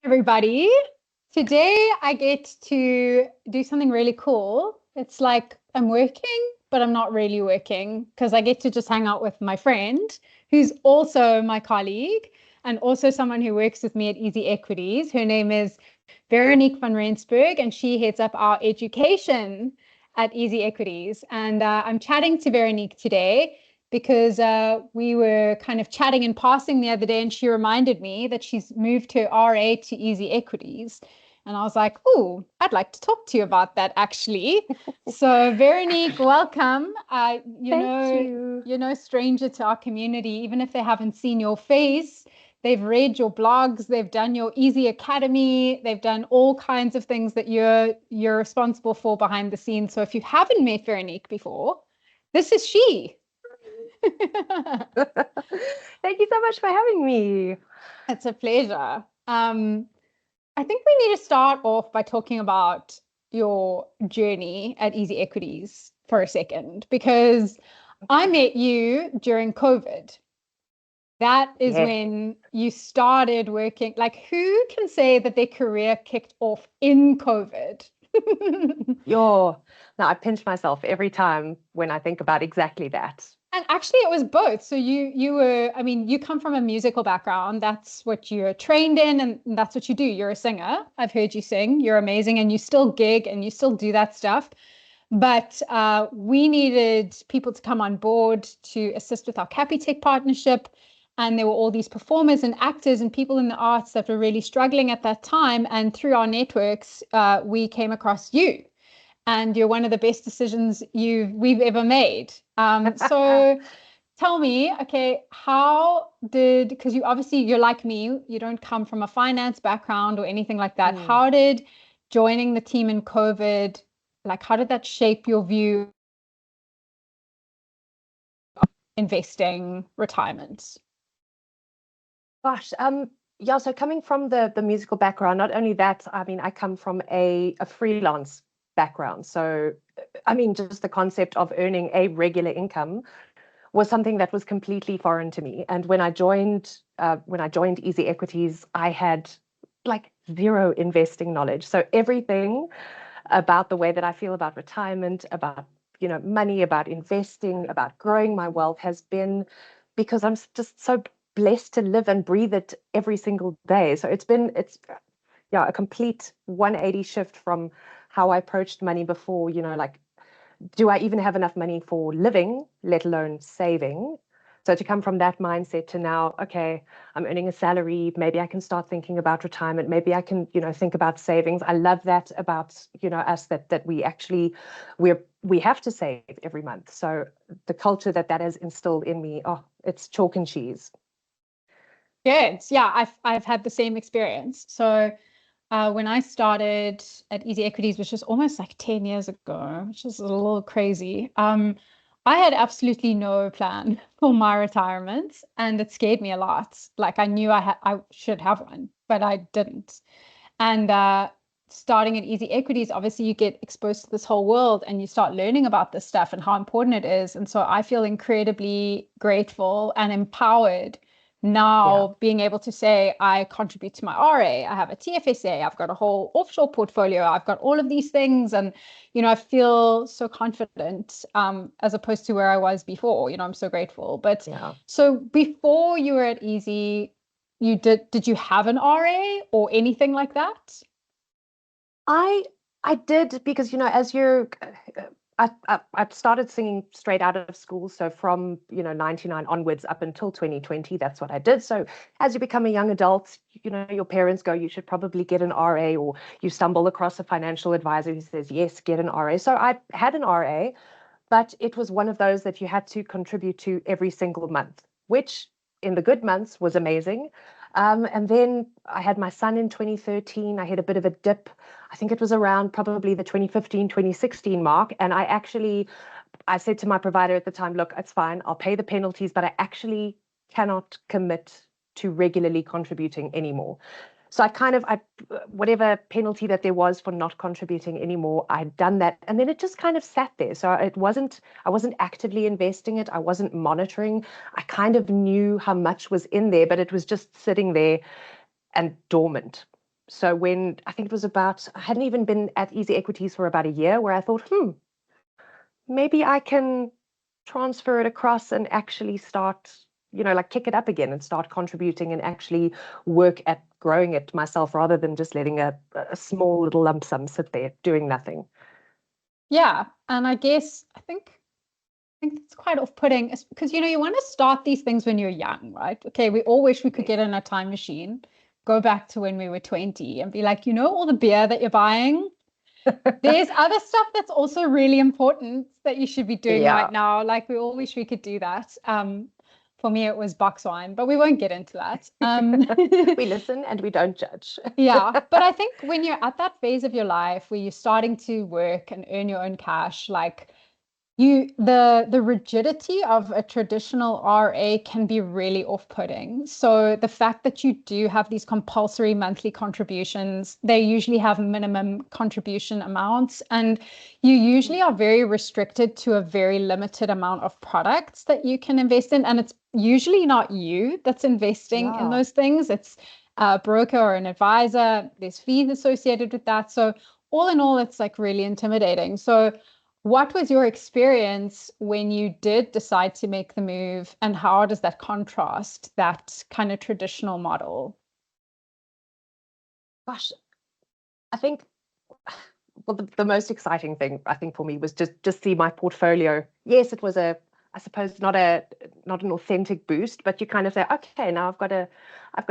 everybody. Today I get to do something really cool. It's like I'm working, but I'm not really working because I get to just hang out with my friend who's also my colleague and also someone who works with me at EasyEquities. Her name is Veronique van Rensburg, and she heads up our education at EasyEquities. And I'm chatting to Veronique today because we were kind of chatting in passing the other day, and she reminded me that she's moved her RA to EasyEquities. And I was like, oh, I'd like to talk to you about that, actually. So, Veronique, welcome. Thank you. You're no stranger to our community, even if they haven't seen your face. They've read your blogs, they've done your Easy Academy, they've done all kinds of things that you're responsible for behind the scenes. So if you haven't met Veronique before, this is she. Thank you so much for having me. It's a pleasure. I think we need to start off by talking about your journey at EasyEquities for a second, because I met you during COVID. That is Yes. when you started working. Like, who can say that their career kicked off in COVID? Now I pinch myself every time when I think about exactly that. And actually, it was both. So you were, I mean, you come from a musical background. That's what you're trained in, and that's what you do. You're a singer. I've heard you sing. You're amazing, and you still gig and you still do that stuff. But we needed people to come on board to assist with our Capitec partnership. And there were all these performers and actors and people in the arts that were really struggling at that time. And through our networks, we came across you. And you're one of the best decisions we've ever made. So tell me, okay, because you're like me, you don't come from a finance background or anything like that. How did joining the team in COVID, like, how did that shape your view of investing, retirement? Gosh, so coming from the musical background, not only that, I mean, I come from a freelance background. So, I mean, just the concept of earning a regular income was something that was completely foreign to me. And when I joined EasyEquities, I had like zero investing knowledge. So everything about the way that I feel about retirement, about money, about investing, about growing my wealth has been because I'm just so blessed to live and breathe it every single day. So it's a complete 180 shift from how I approached money before, like, do I even have enough money for living, let alone saving? So to come from that mindset to now, okay, I'm earning a salary, maybe I can start thinking about retirement, maybe I can, think about savings. I love that about, us that we have to save every month. So the culture that has instilled in me, it's chalk and cheese. Good. Yeah, I've had the same experience. So when I started at EasyEquities, which was almost like 10 years ago, which is a little crazy, I had absolutely no plan for my retirement, and it scared me a lot. Like, I knew I should have one, but I didn't. And starting at EasyEquities, obviously you get exposed to this whole world and you start learning about this stuff and how important it is. And so I feel incredibly grateful and empowered now, being able to say I contribute to my RA, I have a TFSA, I've got a whole offshore portfolio, I've got all of these things, and I feel so confident, as opposed to where I was before. I'm so grateful. But so before you were at Easy, did you have an RA or anything like that? I did, because as you're I started singing straight out of school. So from 99 onwards up until 2020, that's what I did. So as you become a young adult, your parents go, you should probably get an RA, or you stumble across a financial advisor who says, yes, get an RA. So I had an RA, but it was one of those that you had to contribute to every single month, which in the good months was amazing. And then I had my son in 2013. I had a bit of a dip. I think it was around probably the 2015, 2016 mark. And I said to my provider at the time, look, it's fine. I'll pay the penalties, but I actually cannot commit to regularly contributing anymore. So whatever penalty that there was for not contributing anymore, I'd done that. And then it just kind of sat there. So I wasn't actively investing it. I wasn't monitoring. I kind of knew how much was in there, but it was just sitting there and dormant. So when I think it was about, I hadn't even been at EasyEquities for about a year, where I thought, maybe I can transfer it across and actually start, like kick it up again and start contributing and actually work at growing it myself rather than just letting a small little lump sum sit there doing nothing. Yeah. And I think that's quite off-putting because, you want to start these things when you're young, right? Okay, we all wish we could get in a time machine, go back to when we were 20 and be like, all the beer that you're buying, there's other stuff that's also really important that you should be doing right now. Like we all wish we could do that. For me, it was box wine, but we won't get into that. We listen and we don't judge. Yeah, but I think when you're at that phase of your life where you're starting to work and earn your own cash, like the rigidity of a traditional RA can be really off-putting. So the fact that you do have these compulsory monthly contributions, they usually have minimum contribution amounts, and you usually are very restricted to a very limited amount of products that you can invest in. And it's usually not you that's investing in those things. It's a broker or an advisor. There's fees associated with that. So all in all, it's like really intimidating. So what was your experience when you did decide to make the move, and how does that contrast that kind of traditional model? Gosh, I think, well, the most exciting thing I think for me was just see my portfolio. Yes, it was I suppose not an authentic boost, but you kind of say, okay, now I've got a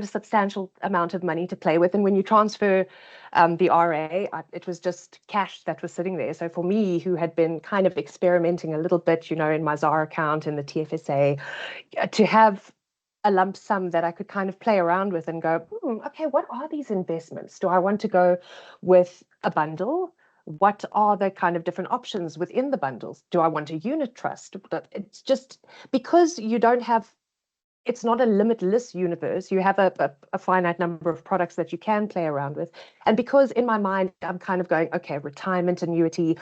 substantial amount of money to play with. And when you transfer the RA, it was just cash that was sitting there. So for me, who had been kind of experimenting a little bit, in my ZAR account in the TFSA, to have a lump sum that I could kind of play around with and go, okay, what are these investments? Do I want to go with a bundle? What are the kind of different options within the bundles? Do I want a unit trust? It's just because you don't have, it's not a limitless universe. You have a finite number of products that you can play around with. And because in my mind, I'm kind of going, okay, retirement annuity,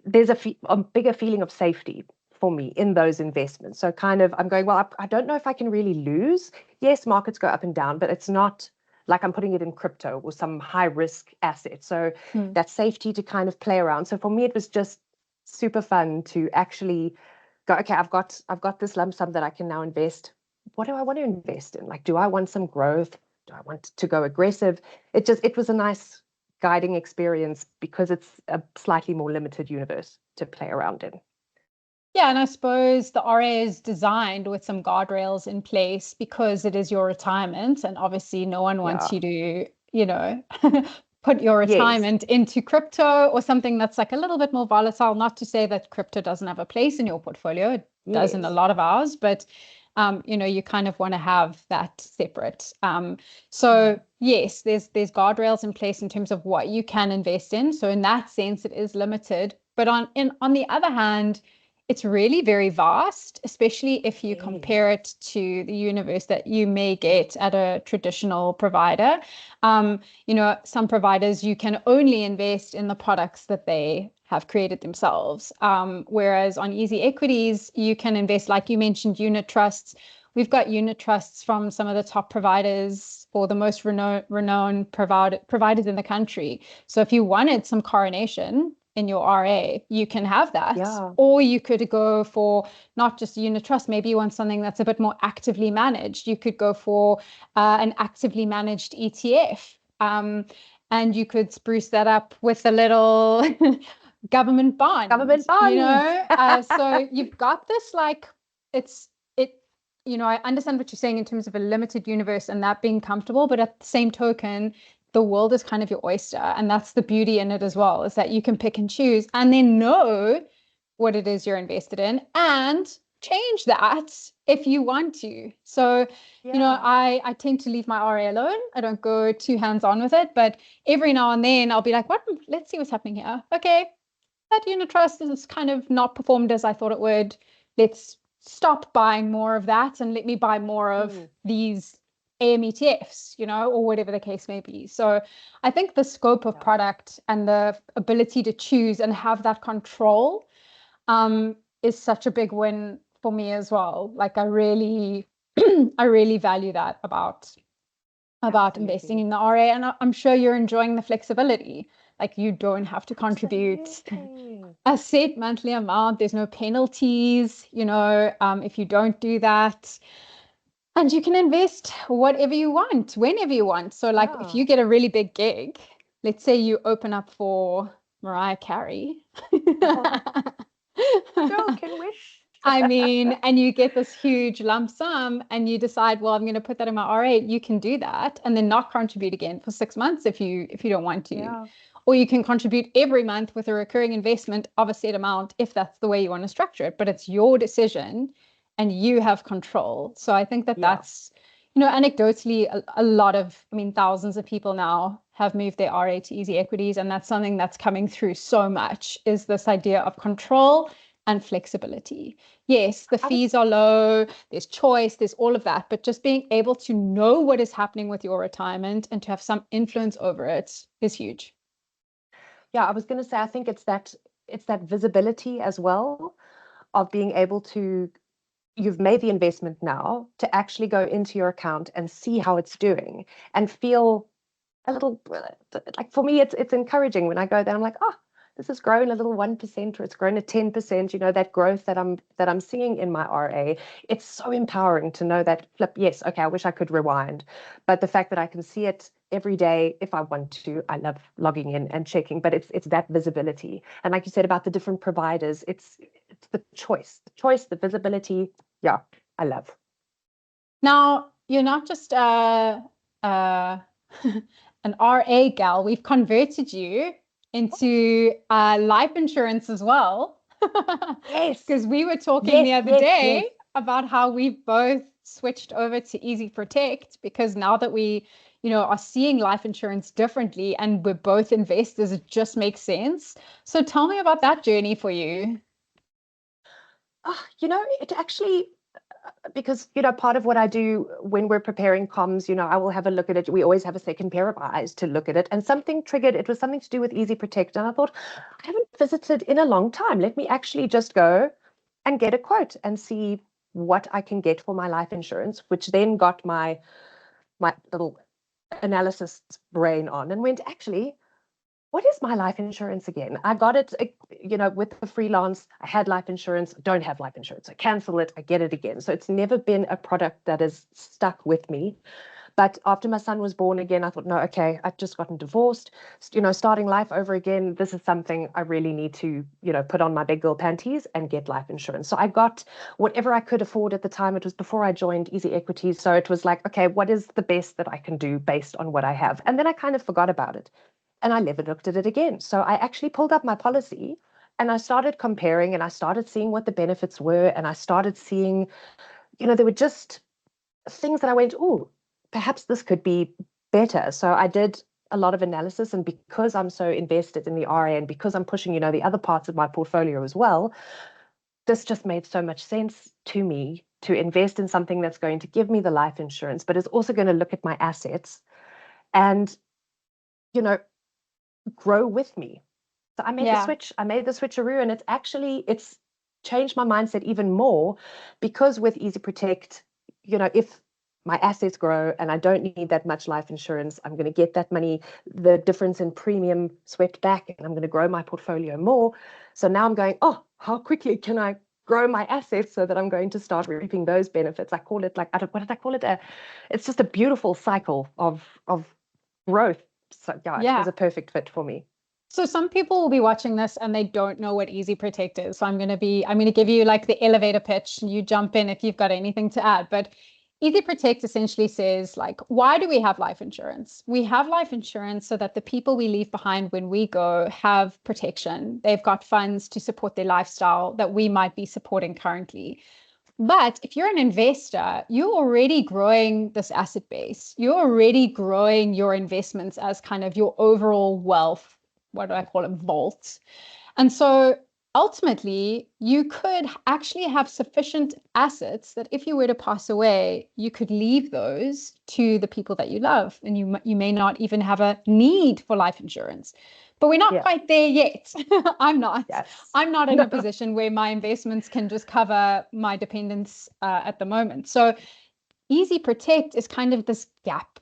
there's a bigger feeling of safety for me in those investments. So kind of, I'm going, well, I don't know if I can really lose. Yes, markets go up and down, but it's not like I'm putting it in crypto or some high risk asset. So that safety to kind of play around. So for me, it was just super fun to actually go, okay, I've got this lump sum that I can now invest. What do I want to invest in? Like, do I want some growth? Do I want to go aggressive? It was a nice guiding experience because it's a slightly more limited universe to play around in. Yeah, and I suppose the RA is designed with some guardrails in place because it is your retirement, and obviously no one wants you to, put your retirement into crypto or something that's like a little bit more volatile. Not to say that crypto doesn't have a place in your portfolio. It does in a lot of ours, but you kind of want to have that separate. So yes, there's guardrails in place in terms of what you can invest in. So in that sense, it is limited. But on the other hand, it's really very vast, especially if you compare it to the universe that you may get at a traditional provider. Some providers, you can only invest in the products that they have created themselves. Whereas on EasyEquities, you can invest, like you mentioned, unit trusts. We've got unit trusts from some of the top providers or the most renowned providers in the country. So if you wanted some coronation in your RA, you can have that. Yeah. Or you could go for not just a unit trust. Maybe you want something that's a bit more actively managed. You could go for an actively managed ETF. And you could spruce that up with a little government bond. So you've got this, like, I understand what you're saying in terms of a limited universe and that being comfortable, but at the same token, the world is kind of your oyster. And that's the beauty in it as well, is that you can pick and choose and then know what it is you're invested in and change that if you want to. So, I tend to leave my RA alone. I don't go too hands-on with it, but every now and then I'll be like, let's see what's happening here. Okay, that unit trust is kind of not performed as I thought it would. Let's stop buying more of that and let me buy more of these AM ETFs, or whatever the case may be. So I think the scope of product and the ability to choose and have that control is such a big win for me as well. Like I really, I really value that about about investing in the RA, and I'm sure you're enjoying the flexibility. Like, you don't have to contribute a set monthly amount. There's no penalties, if you don't do that. And you can invest whatever you want, whenever you want. So like if you get a really big gig, let's say you open up for Mariah Carey. Can wish. I mean, and you get this huge lump sum and you decide, well, I'm going to put that in my RA. You can do that and then not contribute again for 6 months if you don't want to. Yeah. Or you can contribute every month with a recurring investment of a set amount if that's the way you want to structure it. But it's your decision and you have control. So I think that's, anecdotally, a lot of, thousands of people now have moved their RA to EasyEquities. And that's something that's coming through so much, is this idea of control and flexibility. Yes, the fees are low, there's choice, there's all of that, but just being able to know what is happening with your retirement and to have some influence over it is huge. Yeah, I was going to say, I think it's that visibility as well of being able to, you've made the investment now, to actually go into your account and see how it's doing and feel a little, like for me, it's encouraging when I go there. I'm like, oh, this has grown a little 1% or it's grown a 10%, that growth that I'm seeing in my RA. It's so empowering to know that, flip, yes, okay, I wish I could rewind. But the fact that I can see it every day if I want to, I love logging in and checking, but it's that visibility. And like you said about the different providers, it's the choice, the visibility. Yeah, I love. Now, you're not just an RA gal. We've converted you into life insurance as well. Yes. Because we were talking the other day about how we've both switched over to EasyProtect, because now that we, are seeing life insurance differently and we're both investors, it just makes sense. So tell me about that journey for you. It actually, because, part of what I do when we're preparing comms, I will have a look at it. We always have a second pair of eyes to look at it. And something triggered, it was something to do with EasyProtect. And I thought, I haven't visited in a long time. Let me actually just go and get a quote and see what I can get for my life insurance, which then got my little analysis brain on and went, actually, what is my life insurance again? I got it, with the freelance. I had life insurance, don't have life insurance. I cancel it, I get it again. So it's never been a product that has stuck with me. But after my son was born again, I thought, no, okay, I've just gotten divorced, starting life over again. This is something I really need to, put on my big girl panties and get life insurance. So I got whatever I could afford at the time. It was before I joined EasyEquities. So it was like, okay, what is the best that I can do based on what I have? And then I kind of forgot about it. And I never looked at it again. So I actually pulled up my policy and I started comparing and I started seeing what the benefits were. And I started seeing, there were just things that I went, oh, perhaps this could be better. So I did a lot of analysis. And because I'm so invested in the RA and because I'm pushing, the other parts of my portfolio as well, this just made so much sense to me to invest in something that's going to give me the life insurance, but is also going to look at my assets and, grow with me. So I made the switch. I made the switcheroo, and it's changed my mindset even more, because with EasyProtect, if my assets grow and I don't need that much life insurance, I'm going to get that money, the difference in premium swept back, and I'm going to grow my portfolio more. So now I'm going, oh, how quickly can I grow my assets so that I'm going to start reaping those benefits? I call it, like, what did I call it? It's just a beautiful cycle of growth. So it was a perfect fit for me. So some people will be watching this and they don't know what EasyProtect is. So I'm going to give you like the elevator pitch, and you jump in if you've got anything to add. But EasyProtect essentially says, like, why do we have life insurance? We have life insurance so that the people we leave behind when we go have protection. They've got funds to support their lifestyle that we might be supporting currently. But if you're an investor, you're already growing this asset base. You're already growing your investments as kind of your overall wealth. What do I call it? Vault. And so ultimately, you could actually have sufficient assets that if you were to pass away, you could leave those to the people that you love. And you may not even have a need for life insurance. But we're not quite there yet. I'm not. Yes. I'm not in a position where my investments can just cover my dependents at the moment. So EasyProtect is kind of this gap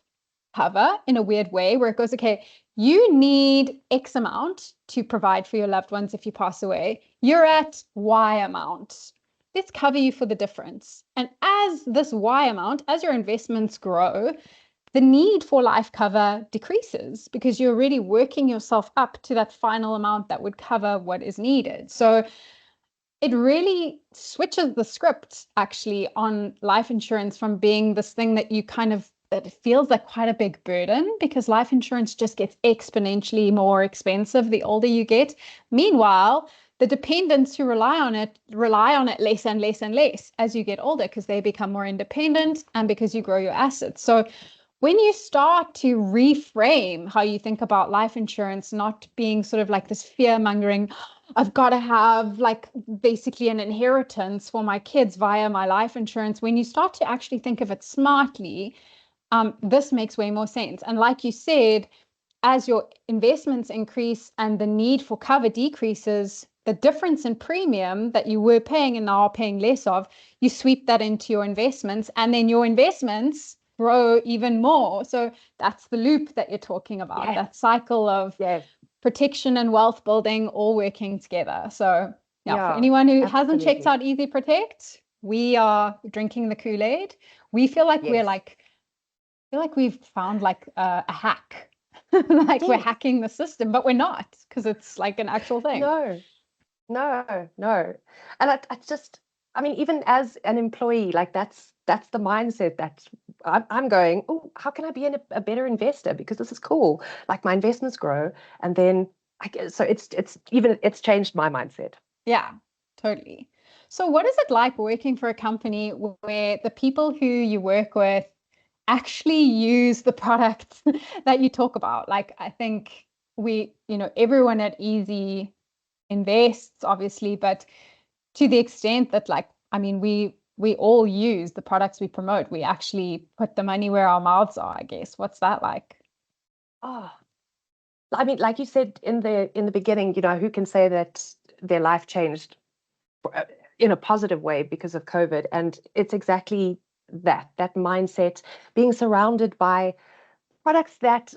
cover in a weird way where it goes, okay, you need X amount to provide for your loved ones if you pass away. You're at Y amount. Let's cover you for the difference. And as this Y amount, as your investments grow, the need for life cover decreases because you're really working yourself up to that final amount that would cover what is needed. So it really switches the script actually on life insurance from being this thing that you kind of, that it feels like quite a big burden because life insurance just gets exponentially more expensive the older you get. Meanwhile, the dependents who rely on it less and less and less as you get older because they become more independent and because you grow your assets. So when you start to reframe how you think about life insurance, not being sort of like this fear mongering, I've got to have like basically an inheritance for my kids via my life insurance. When you start to actually think of it smartly, this makes way more sense. And like you said, as your investments increase and the need for cover decreases, the difference in premium that you were paying and now are paying less of, you sweep that into your investments, and then your investments grow even more. So that's the loop that you're talking about, that cycle of protection and wealth building all working together. So for anyone who hasn't checked out EasyProtect, we are drinking the Kool-Aid. We feel like we've found like a hack. Like we're hacking the system, but we're not, because it's like an actual thing. No. And I just, I mean, even as an employee, like that's the mindset that I'm going, oh, how can I be a better investor? Because this is cool. Like my investments grow, and then I guess, so it's changed my mindset. Yeah, totally. So what is it like working for a company where the people who you work with actually use the products that you talk about? Like, I think everyone at Easy invests, obviously, but to the extent that, like, I mean, we all use the products we promote. We actually put the money where our mouths are, I guess. What's that like? Oh, I mean, like you said in the beginning, who can say that their life changed in a positive way because of COVID? And it's exactly that mindset, being surrounded by products that,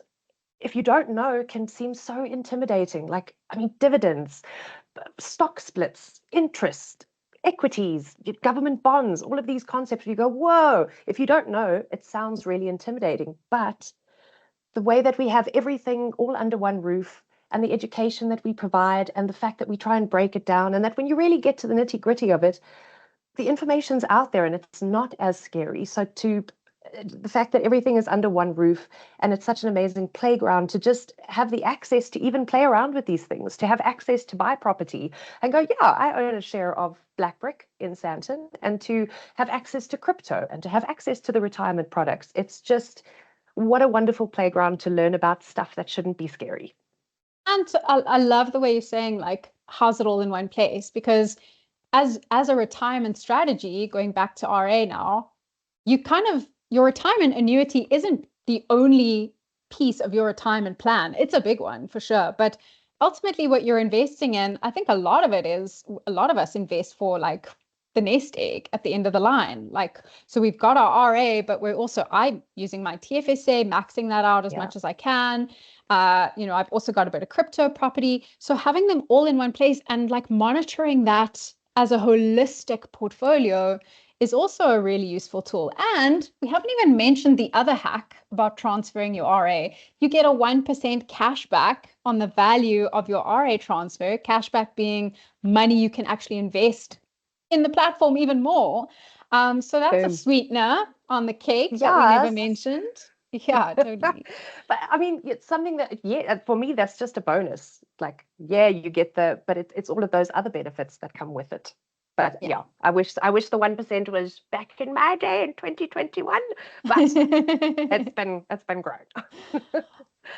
if you don't know, can seem so intimidating. Like, I mean, dividends, stock splits, interest, equities, government bonds, all of these concepts, you go, whoa, if you don't know, it sounds really intimidating. But the way that we have everything all under one roof, and the education that we provide, and the fact that we try and break it down, and that when you really get to the nitty-gritty of it, the information's out there and it's not as scary. So the fact that everything is under one roof, and it's such an amazing playground to just have the access to even play around with these things, to have access to buy property and go, yeah, I own a share of Blackbrick in Sandton, and to have access to crypto and to have access to the retirement products. It's just, what a wonderful playground to learn about stuff that shouldn't be scary. And I love the way you're saying, like, how's it all in one place? Because as a retirement strategy, going back to RA now, your retirement annuity isn't the only piece of your retirement plan. It's a big one for sure. But ultimately what you're investing in, I think a lot of us invest for like the nest egg at the end of the line. Like, so we've got our RA, but I'm using my TFSA, maxing that out as much as I can. I've also got a bit of crypto property. So having them all in one place and like monitoring that as a holistic portfolio is also a really useful tool. And we haven't even mentioned the other hack about transferring your RA. You get a 1% cashback on the value of your RA transfer, cashback being money you can actually invest in the platform even more. So that's a sweetener on the cake that we never mentioned. Yeah, totally. But I mean, it's something that, for me, that's just a bonus. Like, you get but it's all of those other benefits that come with it. But I wish the 1% was back in my day in 2021, but it's been great.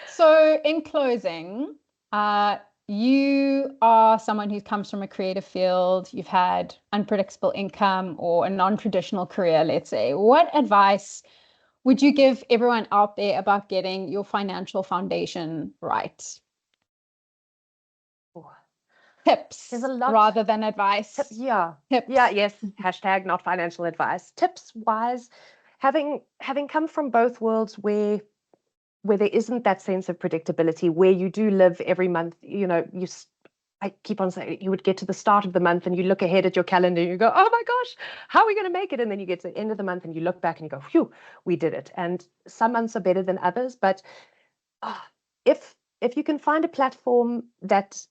So in closing, you are someone who comes from a creative field. You've had unpredictable income or a non-traditional career, let's say. What advice would you give everyone out there about getting your financial foundation right? Tips rather than advice. Tips. Yes. Hashtag not financial advice. Tips wise, having come from both worlds where where there isn't that sense of predictability, where you do live every month, I keep on saying, you would get to the start of the month and you look ahead at your calendar and you go, oh my gosh, how are we going to make it? And then you get to the end of the month and you look back and you go, phew, we did it. And some months are better than others, but if you can find a platform that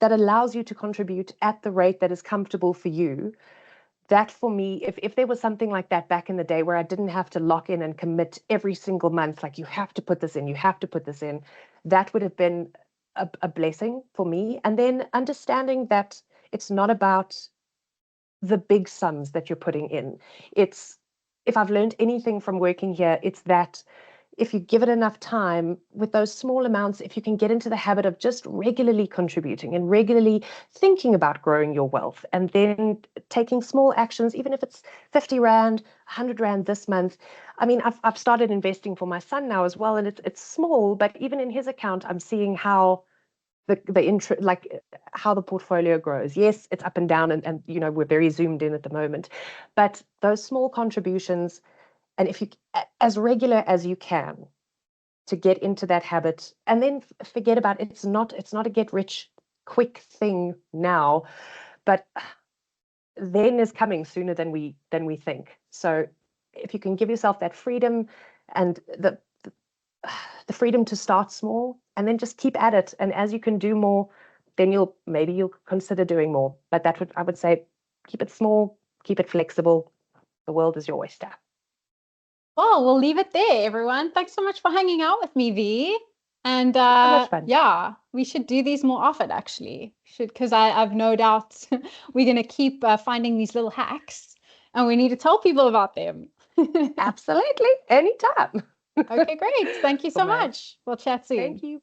allows you to contribute at the rate that is comfortable for you, that for me, if there was something like that back in the day where I didn't have to lock in and commit every single month, like you have to put this in, you have to put this in, that would have been a blessing for me. And then understanding that it's not about the big sums that you're putting in. If I've learned anything from working here, it's that if you give it enough time with those small amounts, if you can get into the habit of just regularly contributing and regularly thinking about growing your wealth and then taking small actions, even if it's 50 Rand, 100 Rand this month. I mean, I've started investing for my son now as well, and it's small, but even in his account, I'm seeing how how the portfolio grows. Yes, it's up and down, and we're very zoomed in at the moment, but those small contributions, and if you, as regular as you can, to get into that habit, and then forget about it. It's not a get rich quick thing now, but then is coming sooner than we think. So if you can give yourself that freedom and the freedom to start small and then just keep at it, and as you can do more, then you'll consider doing more. But I would say, keep it small, keep it flexible. The world is your oyster. Well, we'll leave it there, everyone. Thanks so much for hanging out with me, V. And so much fun. Yeah, we should do these more often, actually. Because I've no doubt we're going to keep finding these little hacks, and we need to tell people about them. Absolutely. Anytime. Okay, great. Thank you so much. We'll chat soon. Thank you.